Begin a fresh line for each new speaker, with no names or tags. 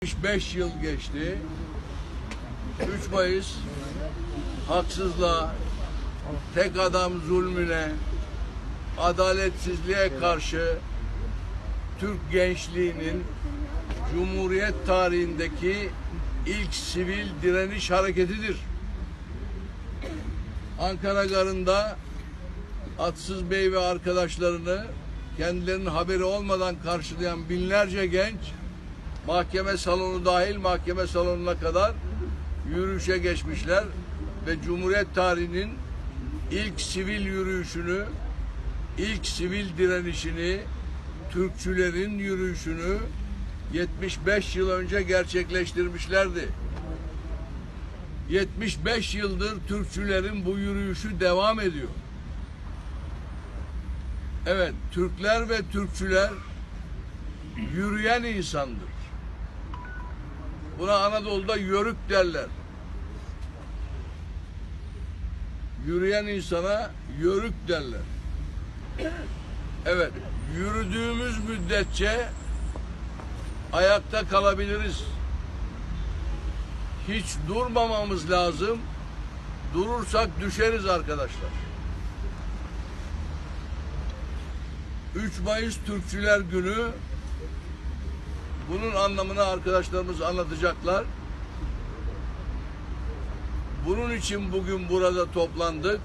75 yıl geçti. 3 Mayıs haksızlığa, tek adam zulmüne, adaletsizliğe karşı Türk gençliğinin Cumhuriyet tarihindeki ilk sivil direniş hareketidir. Ankara Garı'nda Atsız Bey ve arkadaşlarını kendilerinin haberi olmadan karşılayan binlerce genç mahkeme salonu dahil mahkeme salonuna kadar yürüyüşe geçmişler ve Cumhuriyet tarihinin ilk sivil yürüyüşünü, ilk sivil direnişini, Türkçülerin yürüyüşünü 75 yıl önce gerçekleştirmişlerdi. 75 yıldır Türkçülerin bu yürüyüşü devam ediyor. Evet, Türkler ve Türkçüler yürüyen insandır. Buna Anadolu'da yörük derler. Yürüyen insana yörük derler. Evet, yürüdüğümüz müddetçe ayakta kalabiliriz. Hiç durmamamız lazım. Durursak düşeriz arkadaşlar. 3 Mayıs Türkçüler Günü, bunun anlamını arkadaşlarımız anlatacaklar. Bunun için bugün burada toplandık.